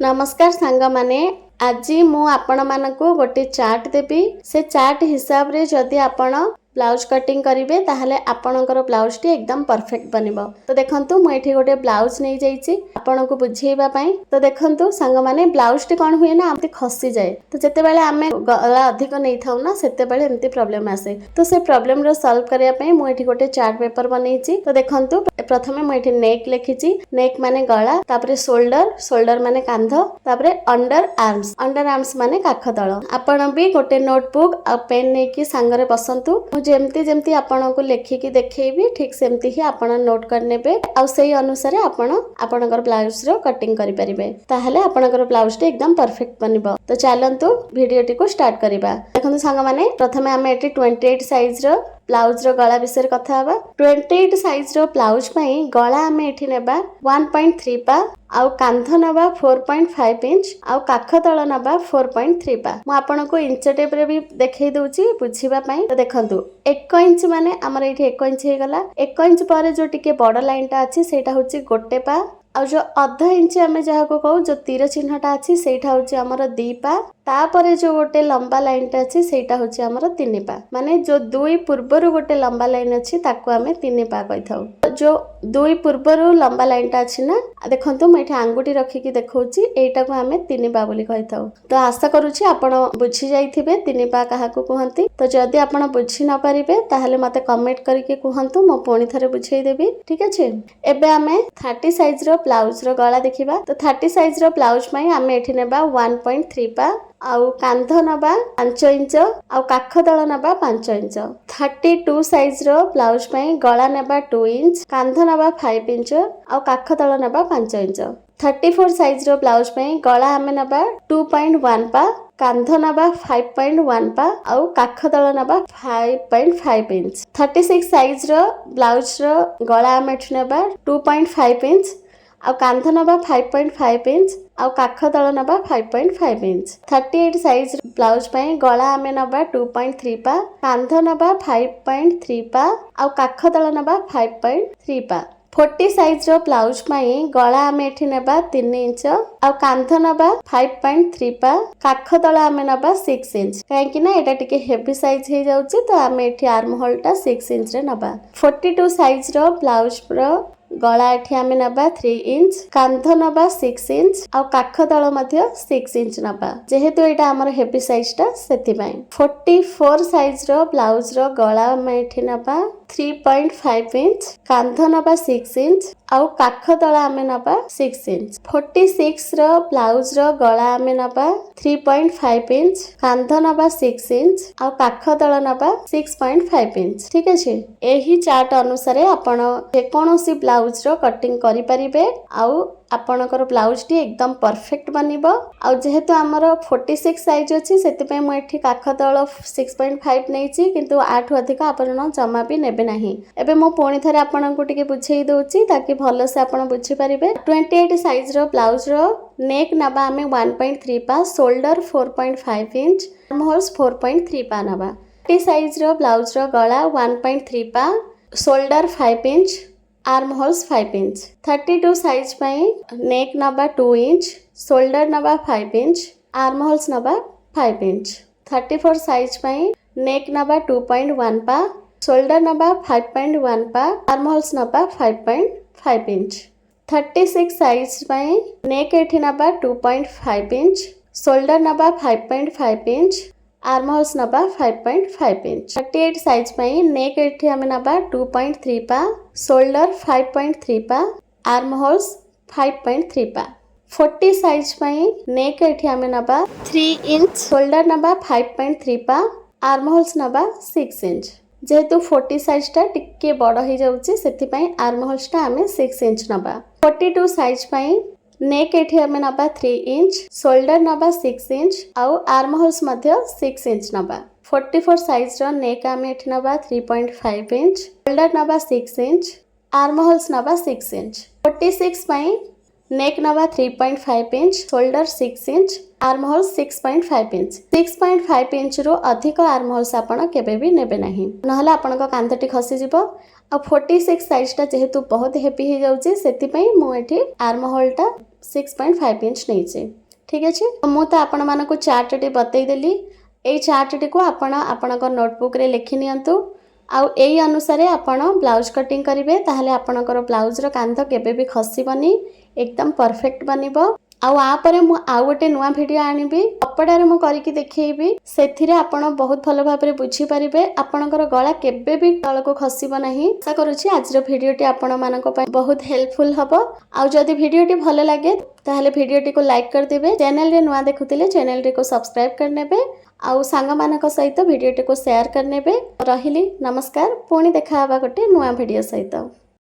नमस्कार सांग माने आज मु आपण मानकु गोटे चार्ट देबी से चार्ट हिसाब रे जदि आपण ब्लाउज कटिंग करिवे ताहले आपणकर ब्लाउज टी एकदम परफेक्ट बनिबो। तो देखंतु मु एठी गोटे ब्लाउज नै जाईची आपणकु बुझेइबा पई। तो देखंतु सांग माने ब्लाउज टी कोन हुए ना आमती खसी जाए। तो जेते बेले आमे गला अधिक नै थाउ ना सेते बेले एमती प्रॉब्लम आसे। तो से प्रॉब्लम रो सॉल्व करिया पई मु एठी गोटे चार्ट पेपर बनैची। तो देखंतु प्रथमे मु एठी नेक लिखिची। नेक माने गला, तापरे शोल्डर, शोल्डर माने कांध, तापरे अंडर आर्म्स माने काख तळ। आपण भी गोटे नोटबुक आ पेन नै की सांगरे बसंतु। जेमती जेमती आपनको लेखिकी देखैबी ठीक सेमती ही आपण नोट करनेबे आ सेही अनुसार आपणकर ब्लाउज रो कटिंग करि परिबे। ताहले आपणकर ब्लाउज टी एकदम परफेक्ट बनिबो। तो चलंतु वीडियो टी को स्टार्ट करिबा। देखंतु सांग माने प्रथमे हमें एटी 28 साइज रो ब्लाउज रो गला विषय कथा हबा। 28 साइज रो ब्लाउज पई गला हमें एठी नेबा 1.3 पा आउ कांध नबा 4.5 इंच आउ काख तळ नबा 4.3 पा। मु आपनको इंच टेप रे भी देखै दउची बुझिबा पई। तो देखंतु 1 इंच माने हमर एठी 1 इंच हे गला। 1 इंच पर जो टिके बड़ लाइन टा अछि सेटा होची गोटे पा आ जो आधा इंच हमें जहा को कहू जो तीर चिन्हटा अछि सेटा होची हमर 2 पा। तापरे जो गोटे लंबा लाइन टा अछि सेटा होची हमर 3 पा। माने जो 2 पूर्वरु गोटे लंबा लाइन अछि ताको हमें 3 पा कहिथाउ। जो 2 पूर्वरु लंबा लाइन टा अछि ना देखंतु मैं एठी आंगुठी रखी की देखौची एटा को हमें 3 पा बोली कहिथाउ। तो आशा करूची आपण बुझी जाइथिबे 3 पा काहा को कहंती। तो जदी आपण बुझी न परिबे ताहले मते कमेंट करके कहंतु मो पुणी थरे बुझाई देबी। ठीक अछि। एबे हमें 30 साइज रो ब्लाउज रो गला देखिबा। तो 30 साइज रो ब्लाउज पई हमें एठी नेबा 1.3 पा आउ कांध नबा 5 इंच आउ काख तळ नबा 5 इंच। 32 साइज रो ब्लाउज पई गला नेबा 2 इंच, कांध नबा 5 इंच आउ काख तळ नबा 5 इंच। 34 साइज रो ब्लाउज पई गला हमें नबा 2.1 पा, कांध नबा 5.1 पा आउ काख तळ नबा 5.5 इंच। 36 साइज रो ब्लाउज रो गला हमें नबा 2.5 इंच आउ कांध नबा 5.5 इंच आउ काख तळ नबा 5.5 इंच। 38 साइज ब्लाउज पई गला हमें नबा 2.3 पा, कांध नबा 5.3 पा आउ काख तळ नबा 5.3 पा। 40 साइज रो ब्लाउज पई गला हमें एठी नेबा 3 इंच आउ कांध नबा 5.3 पा, काख तळ हमें नबा 6 इंच। काहे कि ना एटा टिके हेवी साइज हे जाउची तो हमें एठी आर्म होल टा 6 इंच रे नबा। 42 साइज रो ब्लाउज रो गला एठी हमें नबा 3 इंच, कांध नबा 6 इंच आउ काख तळ मध्य 6 इंच नबा। जेहेतु एटा हमर हेवी साइज टा सेति पई। 44 साइज रो ब्लाउज रो गला हमें एठी नबा 3.5 इंच, कांध नबा 6 इंच आउ काख तळ हमें नबा 6 इंच। 46 रो ब्लाउज रो गला हमें नबा 3.5 इंच, कांध नबा 6 इंच आउ काख तळ नबा 6.5 इंच। ठीक अछि। एही चार्ट अनुसार आपण जे कोनोसी ब्लाउज रो कटिंग करि परिबे आउ आपणकर ब्लाउज टी एकदम परफेक्ट बनिबो। आउ जेहेतु हमर 46 साइज अछि सेति पई म एठी काख तळ 6.5 नैची किंतु 8 अधिक आपण जमा भी नेबे नाही। एबे मो पुणी थरे आपणको टिके बुझेई दोची ताकि भलो से आपण बुझी परिबे। 28 साइज रो ब्लाउज रो नेक नबा हमें 1.3 पा, शोल्डर 4.5 इंच, आर्म होल्स 4.3 पा नबा। 30 साइज रो ब्लाउज रो गला 1.3 पा, shoulder 5 inch, arm holes 5 inch. 32 size पई नेक नबा 2 इंच, शोल्डर नबा 5 इंच, आर्म होल्स नबा 5 इंच। 34 साइज पई नेक नबा 2.1 पा, शोल्डर नबा 5.1 पा, आर्म होल्स नबा 5.5 इंच। 36 साइज पई नेक एठी नबा 2.5 इंच, शोल्डर नबा 5.5 इंच, आर्म होल्स नबा 5.5 इंच। 38 साइज पई नेक एठी हमें नबा 2.3 पा, शोल्डर 5.3 पा, आर्म होल्स 5.3 पा। 40 साइज पई नेक एठी हमें नबा 3 इंच, शोल्डर नबा 5.3 पा, आर्म होल्स नबा 6 इंच। जेहेतु 40 साइज टा टिके बड़ हो जाउची सेति पई आर्म होल्स टा हमें 6 इंच नबा। 42 साइज पई नेक एठी हमें नबा 3 इंच, शोल्डर नबा 6 इंच आउ आर्म होल्स मध्य 6 इंच नबा। 44 साइज रो नेक हमें एठी नबा 3.5 इंच, शोल्डर नबा 6 इंच, आर्म होल्स नबा 6 इंच। 46 पई नेक नबा 3.5 inch, shoulder 6 inch, arm holes 6.5 inch. 6.5 inch रो अधिक आर्म होल्स आपण केबे भी नेबे नाही, नहले आपण को कांधटी खसी जिवो। आ 46 साइज टा जेहेतु बहुत हेवी हो जाउची सेति पई मु एठी आर्म होल टा 6.5 इंच नहीं ठीक अच्छे। मु तो आपण मानक चार्ट बतईदेली यही चार्ट टी को आपण नोटबुक रे लिखि नियंतु आउ एई अनुसार आपण ब्लाउज कटिंग करेंगे ताहले आपणकर ब्लाउज रो कांध केबे भी खसीबनी एकदम परफेक्ट बनिबो। आउ आपर मु आउ गोटे नुआ वीडियो आनिबी कपड़ा रे मु करिकी देखैबी सेथिरे आपण बहुत भलो भाबरे बुझी परिबे आपणकर गला केबे भी तळ को खसीबो नाही। आशा करूची आज रो वीडियो टी आपण मानक पय बहुत हेल्पफुल हबो। आउ जदि वीडियो टी भलो लागे ताहले वीडियो टी को लाइक कर देबे, चैनल रे नुआ देखुतिले चैनल टी को सब्सक्राइब कर नेबे आउ सांग मानक सहित वीडियो टी को शेयर कर नेबे। रहिली नमस्कार, पुणी देखा हबा गोटे नुआ वीडियो सहित।